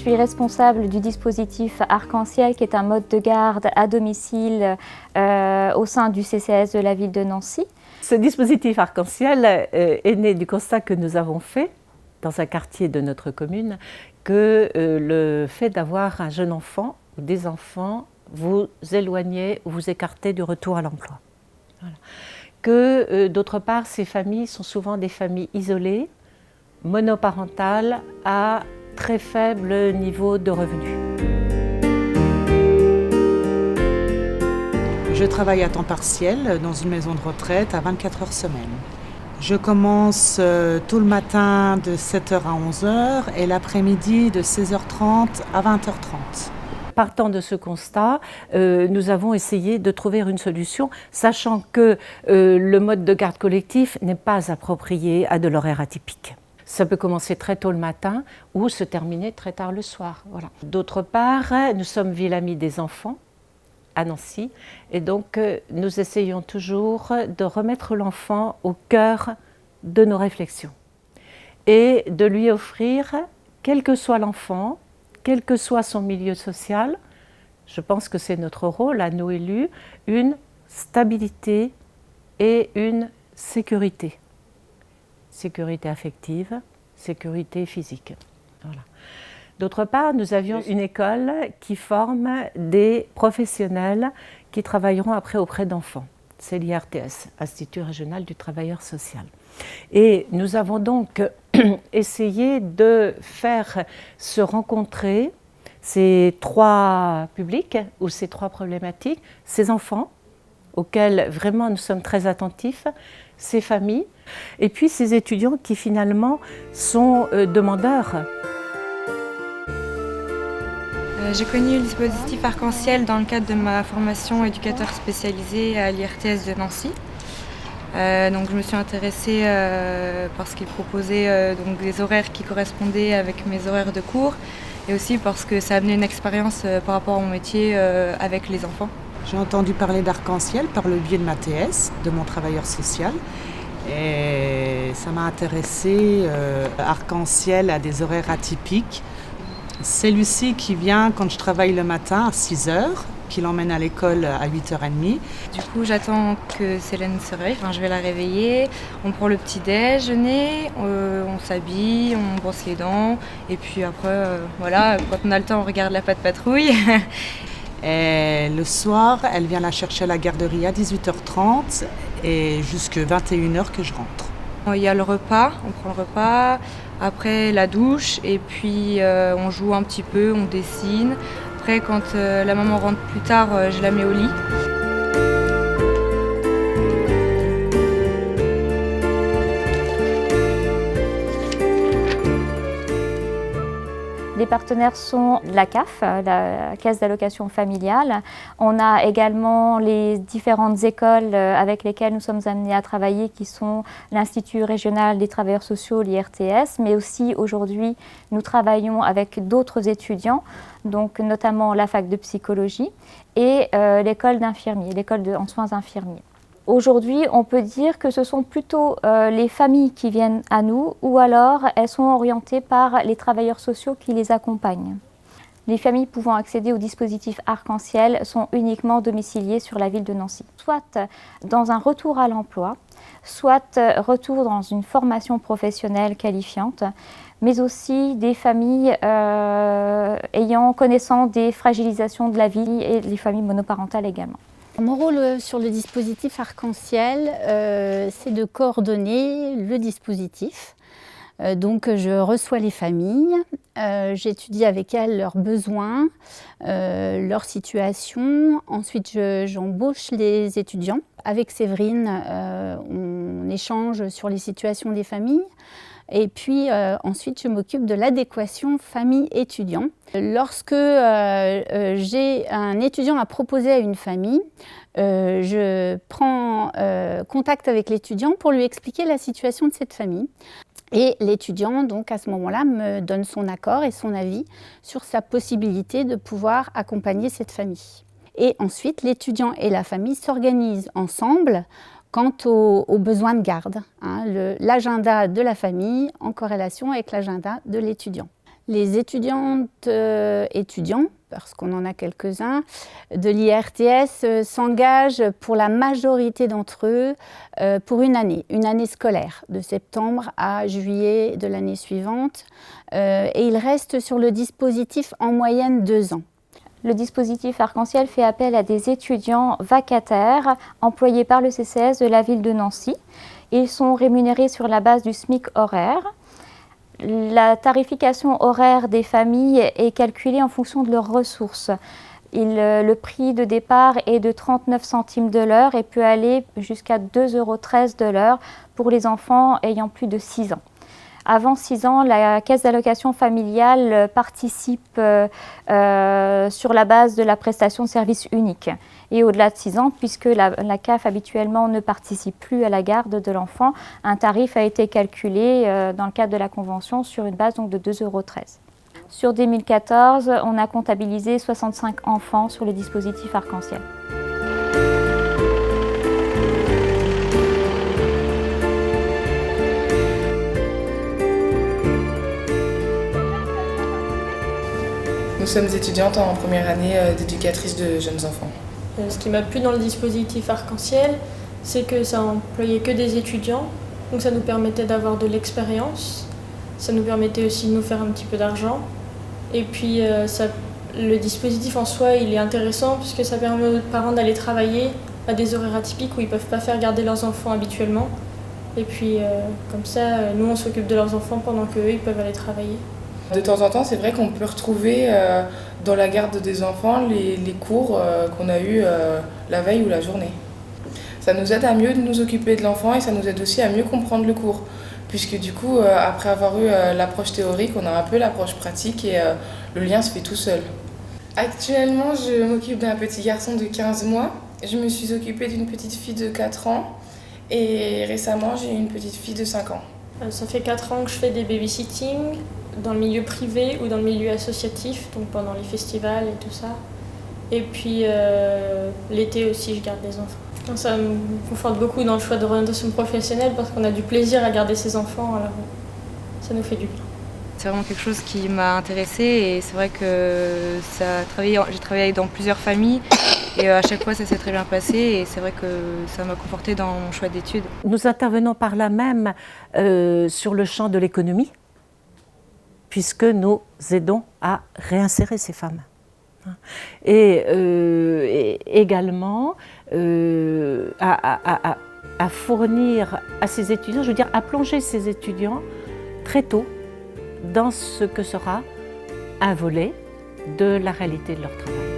suis responsable du dispositif Arc-en-Ciel, qui est un mode de garde à domicile au sein du CCAS de la ville de Nancy. Ce dispositif Arc-en-Ciel est né du constat que nous avons fait dans un quartier de notre commune que le fait d'avoir un jeune enfant ou des enfants vous éloignait ou vous écartait du retour à l'emploi. Voilà. Que d'autre part, ces familles sont souvent des familles isolées, monoparentales, à très faible niveau de revenus. Je travaille à temps partiel dans une maison de retraite à 24 heures semaine. Je commence tôt le matin de 7h à 11h et l'après-midi de 16h30 à 20h30. Partant de ce constat, nous avons essayé de trouver une solution, sachant que le mode de garde collectif n'est pas approprié à de l'horaire atypique. Ça peut commencer très tôt le matin ou se terminer très tard le soir. Voilà. D'autre part, nous sommes ville amie des enfants à Nancy et donc nous essayons toujours de remettre l'enfant au cœur de nos réflexions et de lui offrir, quel que soit l'enfant, quel que soit son milieu social, je pense que c'est notre rôle à nous élus, une stabilité et une sécurité. Sécurité affective, sécurité physique. Voilà. D'autre part, nous avions une école qui forme des professionnels qui travailleront après auprès d'enfants. C'est l'IRTS, Institut régional du travailleur social. Et nous avons donc essayé de faire se rencontrer ces trois publics ou ces trois problématiques, ces enfants auxquels vraiment nous sommes très attentifs, ces familles, et puis ces étudiants qui finalement sont demandeurs. J'ai connu le dispositif Arc-en-Ciel dans le cadre de ma formation éducateur spécialisé à l'IRTS de Nancy. Donc je me suis intéressée parce qu'il proposait donc des horaires qui correspondaient avec mes horaires de cours et aussi parce que ça amenait une expérience par rapport à mon métier avec les enfants. J'ai entendu parler d'Arc-en-Ciel par le biais de ma TS, de mon travailleur social. Et ça m'a intéressée. Arc-en-Ciel a des horaires atypiques. C'est Lucie qui vient quand je travaille le matin à 6h, qui l'emmène à l'école à 8h30. Du coup, j'attends que Célène se réveille, je vais la réveiller, on prend le petit déjeuner, on s'habille, on brosse les dents, et puis après, voilà, quand on a le temps, on regarde la Patte Patrouille. Et le soir, elle vient la chercher à la garderie à 18h30 et jusqu'à 21h que je rentre. Il y a le repas, on prend le repas, après la douche et puis on joue un petit peu, on dessine. Après quand la maman rentre plus tard, je la mets au lit. Les partenaires sont la CAF, la Caisse d'allocation familiale. On a également les différentes écoles avec lesquelles nous sommes amenés à travailler, qui sont l'Institut régional des travailleurs sociaux, l'IRTS, mais aussi aujourd'hui, nous travaillons avec d'autres étudiants, donc notamment la fac de psychologie et l'école d'infirmiers, l'école en soins infirmiers. Aujourd'hui, on peut dire que ce sont plutôt les familles qui viennent à nous ou alors elles sont orientées par les travailleurs sociaux qui les accompagnent. Les familles pouvant accéder au dispositif Arc-en-Ciel sont uniquement domiciliées sur la ville de Nancy. Soit dans un retour à l'emploi, soit retour dans une formation professionnelle qualifiante, mais aussi des familles ayant connaissance des fragilisations de la vie et les familles monoparentales également. Mon rôle sur le dispositif Arc-en-Ciel, c'est de coordonner le dispositif. Donc je reçois les familles, j'étudie avec elles leurs besoins, leur situation. Ensuite j'embauche les étudiants. Avec Séverine, on échange sur les situations des familles. Et puis ensuite, je m'occupe de l'adéquation famille-étudiant. Lorsque j'ai un étudiant à proposer à une famille, je prends contact avec l'étudiant pour lui expliquer la situation de cette famille. Et l'étudiant, donc à ce moment-là, me donne son accord et son avis sur sa possibilité de pouvoir accompagner cette famille. Et ensuite, l'étudiant et la famille s'organisent ensemble quant aux besoins de garde, l'agenda de la famille en corrélation avec l'agenda de l'étudiant. Les étudiantes, étudiants, parce qu'on en a quelques-uns, de l'IRTS s'engagent pour la majorité d'entre eux pour une année scolaire, de septembre à juillet de l'année suivante. Et ils restent sur le dispositif en moyenne 2 ans. Le dispositif Arc-en-Ciel fait appel à des étudiants vacataires employés par le CCS de la ville de Nancy. Ils sont rémunérés sur la base du SMIC horaire. La tarification horaire des familles est calculée en fonction de leurs ressources. Le prix de départ est de 39 centimes de l'heure et peut aller jusqu'à 2,13 € de l'heure pour les enfants ayant plus de 6 ans. Avant 6 ans, la caisse d'allocation familiale participe sur la base de la prestation de service unique. Et au-delà de 6 ans, puisque la CAF habituellement ne participe plus à la garde de l'enfant, un tarif a été calculé dans le cadre de la convention sur une base donc, de 2,13 €. Sur 2014, on a comptabilisé 65 enfants sur le dispositif Arc-en-Ciel. Nous sommes étudiantes en première année d'éducatrice de jeunes enfants. Ce qui m'a plu dans le dispositif Arc-en-Ciel, c'est que ça employait que des étudiants, donc ça nous permettait d'avoir de l'expérience, ça nous permettait aussi de nous faire un petit peu d'argent. Et puis le dispositif en soi, il est intéressant puisque ça permet aux parents d'aller travailler à des horaires atypiques où ils ne peuvent pas faire garder leurs enfants habituellement. Et puis comme ça, nous on s'occupe de leurs enfants pendant qu'eux, ils peuvent aller travailler. De temps en temps, c'est vrai qu'on peut retrouver dans la garde des enfants les cours qu'on a eus la veille ou la journée. Ça nous aide à mieux nous occuper de l'enfant et ça nous aide aussi à mieux comprendre le cours. Puisque du coup, après avoir eu l'approche théorique, on a un peu l'approche pratique et le lien se fait tout seul. Actuellement, je m'occupe d'un petit garçon de 15 mois. Je me suis occupée d'une petite fille de 4 ans et récemment, j'ai eu une petite fille de 5 ans. Ça fait 4 ans que je fais des babysitting dans le milieu privé ou dans le milieu associatif, donc pendant les festivals et tout ça. Et puis l'été aussi, je garde les enfants. Ça me conforte beaucoup dans le choix d'orientation professionnelle parce qu'on a du plaisir à garder ses enfants, alors ça nous fait du bien. C'est vraiment quelque chose qui m'a intéressée et c'est vrai que j'ai travaillé dans plusieurs familles et à chaque fois ça s'est très bien passé et c'est vrai que ça m'a confortée dans mon choix d'études. Nous intervenons par là même sur le champ de l'économie, puisque nous aidons à réinsérer ces femmes. Et également à fournir à ces étudiants, je veux dire à plonger ces étudiants très tôt dans ce que sera un volet de la réalité de leur travail.